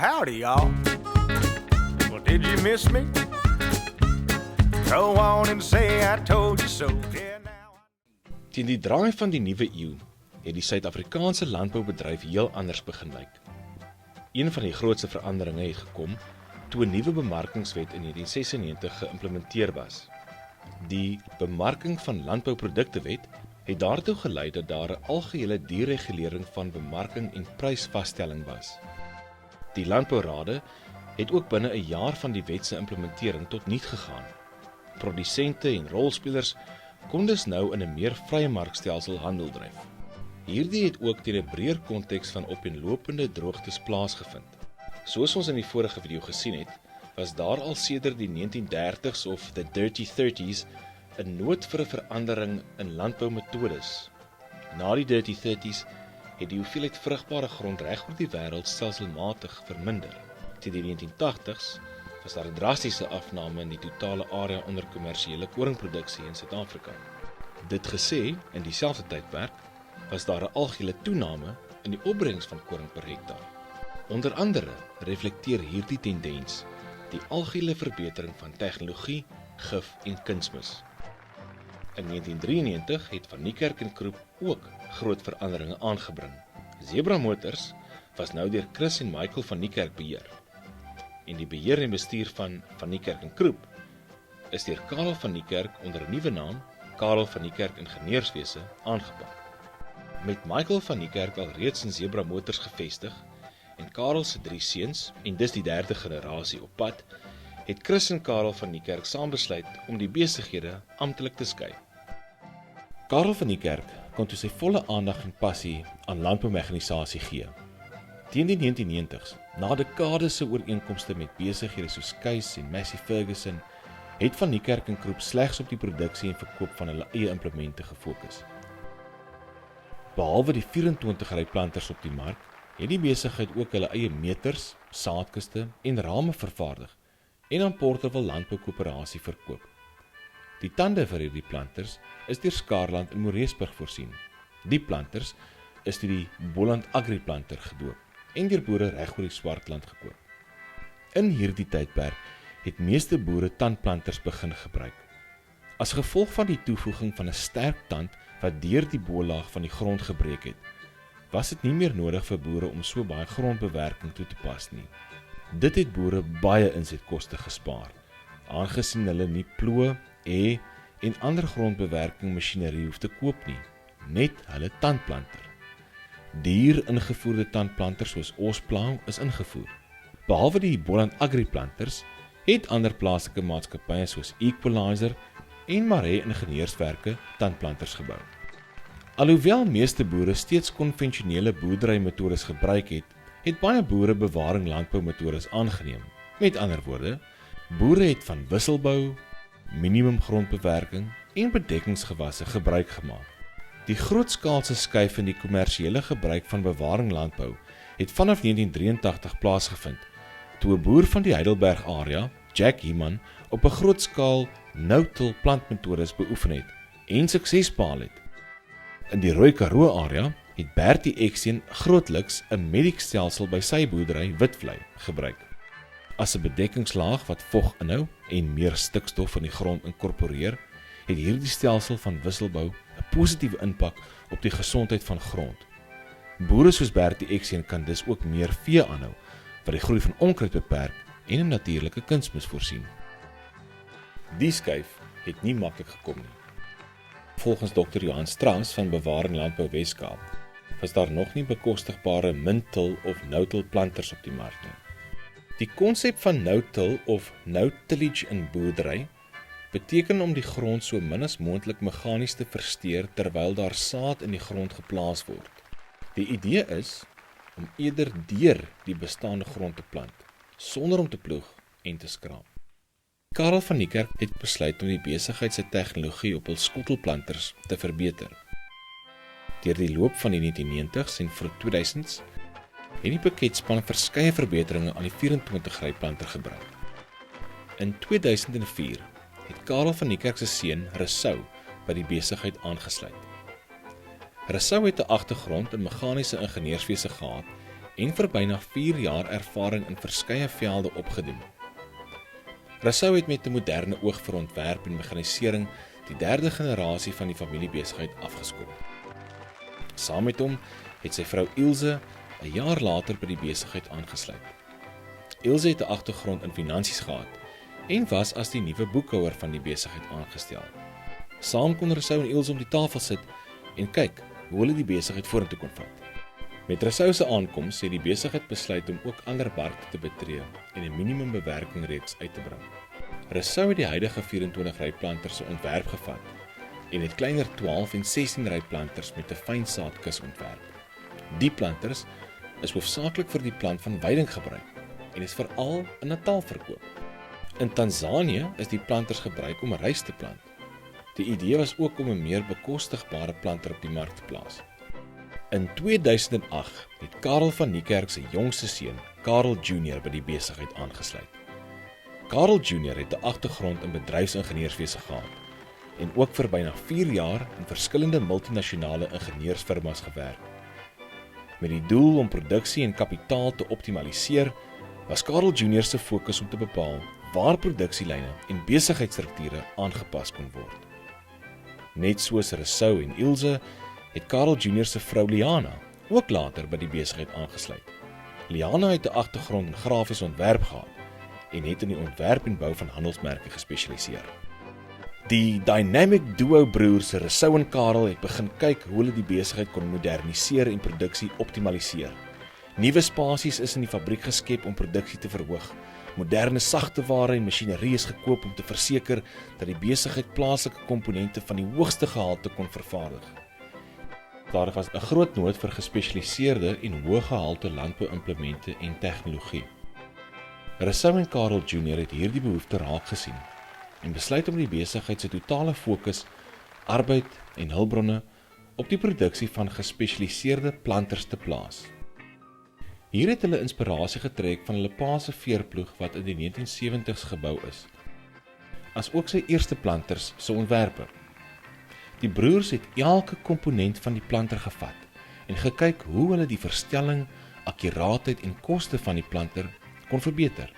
howdy, y'all. Well, did you miss me? Go on and say I told you so. Yeah, now. Teen die draai van die nuwe eeu het die Suid-Afrikaanse Landboubedryf heel anders begin lyk. Een van die grootste veranderinge het gekom toe 'n nuwe bemarkingswet in 1996 geïmplementeer was. Die bemarking van landbouproduktewet het daartoe gelei dat daar 'n algehele deregulering van bemarking en prysvasstelling was. Die landbourade het ook binne 'n jaar van die wet se implementering tot niet gegaan. Produsente en rolspelers kon dus nou in 'n meer vrye markstelsel handel dryf. Hierdie het ook teen 'n breër konteks van opeenlopende droogtes plaasgevind. Soos ons in die vorige video gesien het, was daar al sedert die 1930s of the dirty 30s 'n nood vir 'n verandering in landboumetodes. Na die dirty 30s het die hoeveelheid vrugbare grond reg oor die wêreld stelselmatig verminder. Teen die 1980s was daar 'n drastiese afname in die totale area onder kommersiële koringproduksie in Suid-Afrika. Dit gesê, in dieselfde tydperk was daar 'n algehele toename in die opbrengs van koring per hektaar. Onder andere reflekteer hierdie tendens die algehele verbetering van tegnologie, gif en kunsmis. In 1993 het Van Niekerk en Krupp ook groot veranderinge aangebring. Zebra Motors was nou deur Chris en Michael van Niekerk beheer. En die beheer en bestuur van Niekerk en Krupp is deur Carel van Niekerk onder 'n nuwe naam, Carel van Niekerk Ingenieurswese, aangepak. Met Michael van Niekerk al reeds in Zebra Motors gevestig en Carel se 3 seuns en dis die derde generasie op pad, het Chris en Carel van Niekerk saam besluit om die besighede amptelik te skei. Carel van Niekerk kon toe sy volle aandag en passie aan landboumekanisasie gee. Teen die 1990s, na dekades se ooreenkomste met besighede soos Keys en Massey Ferguson, het Van Niekerk en Krupp slegs op die produksie en verkoop van hulle eie implemente gefokus. Behalwe die 24 ry planters op die mark, het die besigheid ook hulle eie meters, saadkiste en rame vervaardig en aan Porterville Landboukoöperasie verkoop. Die tande vir hierdie planters is deur Skaarland in Moreesburg voorsien. Die planters is deur die Bolland Agri planter gedoop en deur boere reg oor die Swartland gekoop. In hierdie tydperk het meeste boere tandplanters begin gebruik. As gevolg van die toevoeging van 'n sterk tand wat deur die bolaag van die grond gebreek het, was dit nie meer nodig vir boere om so baie grondbewerking toe te pas nie. Dit het boere baie insetkoste gespaar, aangesien hulle nie ploë, en ander grondbewerking masjinerie hoef te koop nie, net hulle tandplanter. Duur ingevoerde tandplanters soos Osplau is ingevoer. Behalwe die Bolland Agri planters, het ander plaaslike maatskappye soos Equalizer en Maree Ingenieurswerke tandplanters gebou. Alhoewel meeste boere steeds konvensionele boerderymetodes gebruik het baie boere bewaring landboumetodes aangeneem. Met ander woorde, boere het van wisselbou, minimum grondbewerking en bedekkingsgewasse gebruik gemaak. Die grootskaalse skuif in die kommersiële gebruik van bewaring landbou het vanaf 1983 plaasgevind, toe 'n boer van die Heidelberg area, Jack Heeman, op 'n groot skaal no-till plantmetodes beoefen het en sukses behaal het. In die Rooi Karoo area het Bertie Eksteen grootliks 'n mediekstelsel by sy boerdery Witvlei gebruik. As 'n bedekkingslaag wat vog inhou en meer stikstof in die grond inkorporeer, het hierdie stelsel van wisselbou 'n positiewe impak op die gesondheid van grond. Boere soos Bertie Eksteen kan dus ook meer vee aanhou, wat die groei van onkruid beperk en 'n natuurlike kunsmis voorsien. Die skuif het nie maklik gekom nie. Volgens Dr. Johan Strauss van Bewaring Landbou Weskaap was daar nog nie bekostigbare min-till of no-till planters op die mark nie. Die konsep van no-till of no-tillage in boerdery beteken om die grond so min as moontlik meganies te versteur terwyl daar saad in die grond geplaas word. Die idee is om eerder deur die bestaande grond te plant, sonder om te ploeg en te skraap. Carel van Niekerk het besluit om die besigheid se tegnologie op hul skottelplanters te verbeter. Deur die loop van die 1990s en vroeg 2000s het die Piketspan verskeie verbeteringe aan die 24 ry planter gebring. In 2004 het Carel van Niekerk se seun Rossouw by die besigheid aangesluit. Rossouw het 'n agtergrond in meganiese ingenieurswese gehad en vir byna 4 jaar ervaring in verskeie velde opgedoen. Rossouw het met 'n moderne oog vir ontwerp en mechanisering die derde generasie van die familiebesigheid afgeskop. Saam met hom het sy vrou Ilse 'n jaar later by die besigheid aangesluit. Ilse het 'n agtergrond in finansies gehad en was as die nuwe boekhouer van die besigheid aangestel. Saam kon Rossouw en Ilse om die tafel sit en kyk hoe hulle die besigheid vorentoe kon vat. Met Rossouw se aankoms het die besigheid besluit om ook ander markte te betree en 'n minimumbewerking reeks uit te bring. Rossouw het die huidige 24 ryplanters se ontwerp gevat en het kleiner 12 en 16 ryplanters met 'n fyn saadkus ontwerp. Die planters is hoofsaaklik vir die plant van veiding gebruik en is veral in Natal verkoop. In Tansanië is die planters gebruik om rys te plant. Die idee was ook om 'n meer bekostigbare planter op die mark te plaas. In 2008 het Carel van Niekerk se jongste seun, Carel Junior, by die besigheid aangesluit. Carel Junior het 'n agtergrond in bedryfsingenieurswese gehad en ook vir byna 4 jaar in verskillende multinasjonale ingenieursfirmas gewerk. Met die doel om produksie en kapitaal te optimaliseer, was Carel Junior se fokus om te bepaal waar produksielyne en besigheidsstrukture aangepas kon word. Net soos Rossouw en Ilse het Carel Junior se vrou Liana ook later by die besigheid aangesluit. Liana het 'n agtergrond in grafiese ontwerp gehad en het in die ontwerp en bou van handelsmerke gespesialiseer. Die dynamic duo broers Rossouw en Carel het begin kyk hoe hulle die besigheid kon moderniseer en produksie optimaliseer. Nuwe spasies is in die fabriek geskep om produksie te verhoog. Moderne sagteware en masjinerie is gekoop om te verseker dat die besigheid plaaslike komponente van die hoogste gehalte kon vervaardig. Daar was 'n groot nood vir gespesialiseerde en hoë gehalte landbouimplemente en tegnologie. Rossouw en Carel Junior het hierdie behoefte raak gesien en besluit om die besigheid se totale fokus, arbeid en hulpbronne op die produksie van gespesialiseerde planters te plaas. Hier het hulle inspirasie getrek van hulle pa se veerploeg wat in die 1970s gebou is, as ook sy eerste planters se ontwerpe. Die broers het elke komponent van die planter gevat en gekyk hoe hulle die verstelling, akkuraatheid en koste van die planter kon verbeter.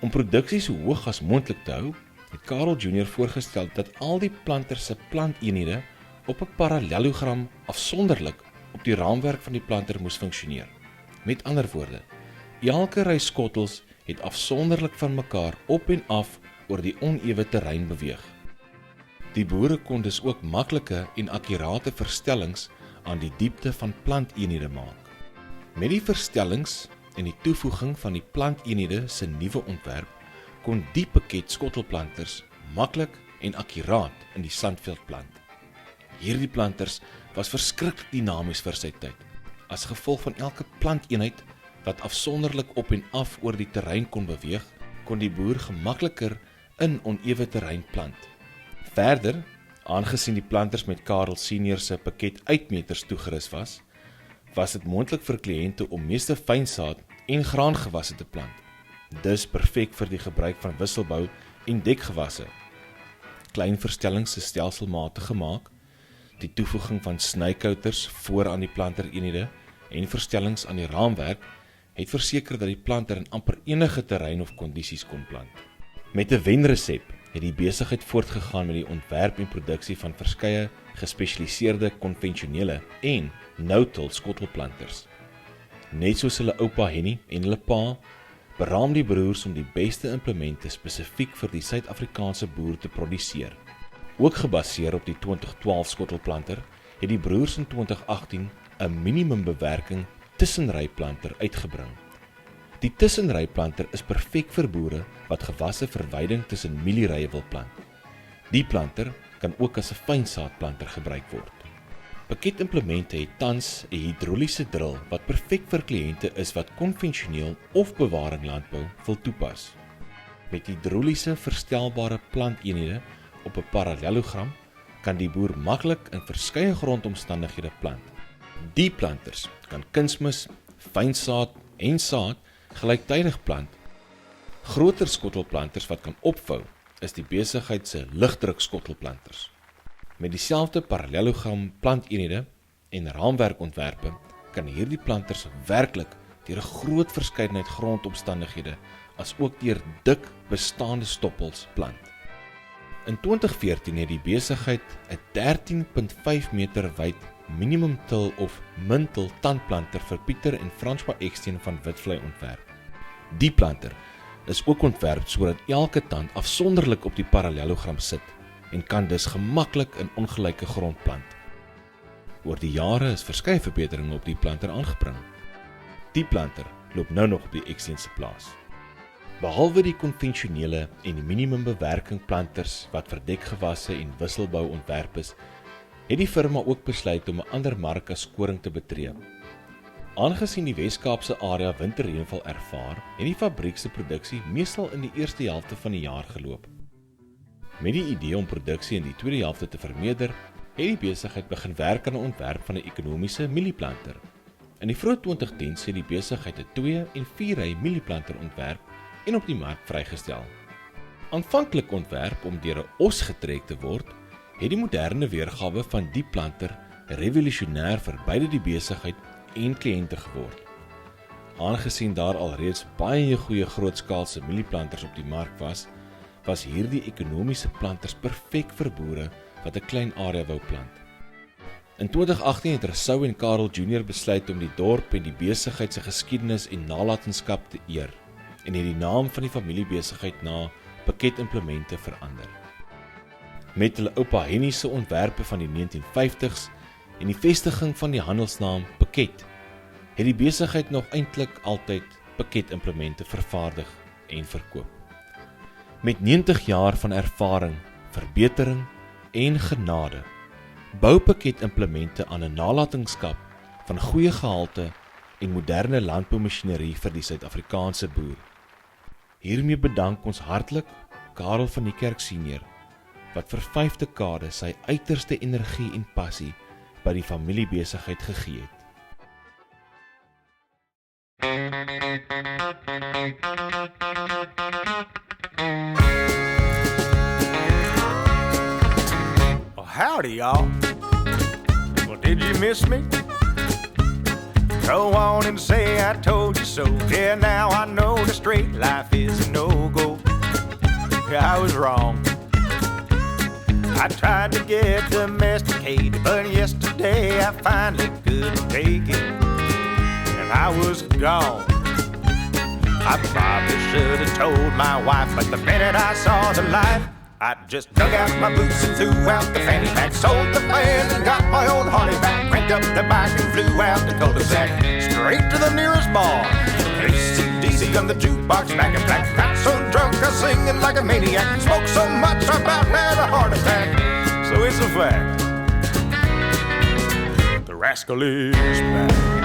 Om produksie so hoog as moontlik te hou, het Carel Junior voorgestel dat al die planters se planteenhede op 'n parallelogram afsonderlik op die raamwerk van die planter moes funksioneer. Met ander woorde, elke ry skottels het afsonderlik van mekaar op en af oor die onewe terrein beweeg. Die boere kon dus ook maklike en akkurate verstellings aan die diepte van planteenhede maak. Met die verstellings en die toevoeging van die planteenhede se nuwe ontwerp, kon die Piket skottelplanters maklik en akkuraat in die sandveld plant. Hierdie planters was verskriklik dinamies vir sy tyd. As gevolg van elke planteenheid wat afsonderlik op en af oor die terrein kon beweeg, kon die boer gemakliker in onewe terrein plant. Verder, aangesien die planters met Carel Junior se Piket uitmeters toegerus was dit moontlik vir kliënte om meeste fynsaad en graangewasse te plant. Dus perfek vir die gebruik van wisselbou en dekgewasse. Klein verstellings is stelselmatig gemaak, die toevoeging van snykouters voor aan die plantereenhede en verstellings aan die raamwerk het verseker dat die planter in amper enige terrein of kondisies kon plant. Met 'n wenresep het die besigheid voortgegaan met die ontwerp en produksie van verskeie gespesialiseerde konvensionele en no-till skottelplanters. Net soos hulle oupa Henny en hulle pa, beraam die broers om die beste implemente spesifiek vir die Suid-Afrikaanse boer te produseer. Ook gebaseer op die 2012 skottelplanter, het die broers in 2018 'n minimumbewerking tussenryplanter uitgebring. Die tussenryplanter is perfek vir boere wat gewasse vir veiding tussen mielierye wil plant. Die planter kan ook as 'n fynsaadplanter gebruik word. Piket Implemente het tans 'n hidroliese drill wat perfek vir kliënte is wat konvensioneel of bewaring landbou wil toepas. Met hidroliese verstelbare planteenhede op 'n parallelogram kan die boer maklik in verskeie grondomstandighede plant. Die planters kan kunsmis, fynsaad en saad gelyktydig plant. Groter skottelplanters wat kan opvou is die besigheid se ligdruk skottelplanters. Met dieselfde parallelogram planteenhede en raamwerkontwerpe kan hierdie planters werklik deur 'n groot verskeidenheid grondomstandighede as ook deur dik bestaande stoppels plant. In 2014 het die besigheid 'n 13.5 meter wyd minimum til of min-til tandplanter vir Pieter en François Eksteen van Witvlei ontwerp. Die planter is ook ontwerp sodat elke tand afsonderlik op die parallelogram sit en kan dus gemaklik in ongelyke grond plant. Oor die jare is verskeie verbeteringe op die planter aangebring. Die planter loop nou nog op die Eksteen se plaas. Behalwe die konvensionele en minimum bewerking planters wat vir dekgewasse en wisselbou ontwerp is, het die firma ook besluit om 'n ander mark as koring te betree. Aangesien die Wes-Kaapse area winterreënval ervaar, het die fabriek se produksie meestal in die eerste helfte van die jaar geloop. Met die idee om produksie in die tweede helfte te vermeerder, het die besigheid begin werk aan 'n ontwerp van 'n ekonomiese mielieplanter. In die vroeë 2010s het die besigheid 'n 2 en 4 ry mielieplanter ontwerp en op die mark vrygestel. Aanvanklik ontwerp om deur 'n os getrek te word, het die moderne weergawe van die planter revolusionêr vir beide die besigheid en kliënte geword. Aangesien daar alreeds baie goeie grootskaalse mielieplanters op die mark was hierdie ekonomiese planters perfek vir boere wat 'n klein area wou plant. In 2018 het Rossouw en Carel Junior besluit om die dorp en die besigheid se geskiedenis en nalatenskap te eer en het die naam van die familiebesigheid na Piket Implemente verander. Met hulle oupa Hennie se ontwerpe van die 1950s en die vestiging van die handelsnaam Piket, het die besigheid nog eintlik altyd Piket Implemente vervaardig en verkoop. Met 90 jaar van ervaring, verbetering en genade, bou Piket Implemente aan 'n nalatenskap van goeie gehalte en moderne landboumasjinerie vir die Suid-Afrikaanse boer. Hiermee bedank ons hartlik Carel van Niekerk Senior, wat vir 5 dekade sy uiterste energie en passie by die familiebesigheid gegee het. Well, howdy, y'all. Well, did you miss me? Go on and say I told you so. Yeah, now I know the straight life is a no-go. I was wrong. I tried to get domesticated, but yesterday I finally couldn't take it, and I was gone. I probably should have told my wife, but the minute I saw the light, I just dug out my boots and threw out the fanny pack, sold the van and got my old Harley back, cranked up the bike and flew out the cul-de-sac, straight to the nearest bar. AC/DC on the jukebox, back in black. Got so drunk I was singing like a maniac. Smoked so much I about had a heart attack. So it's a fact, the rascal is back.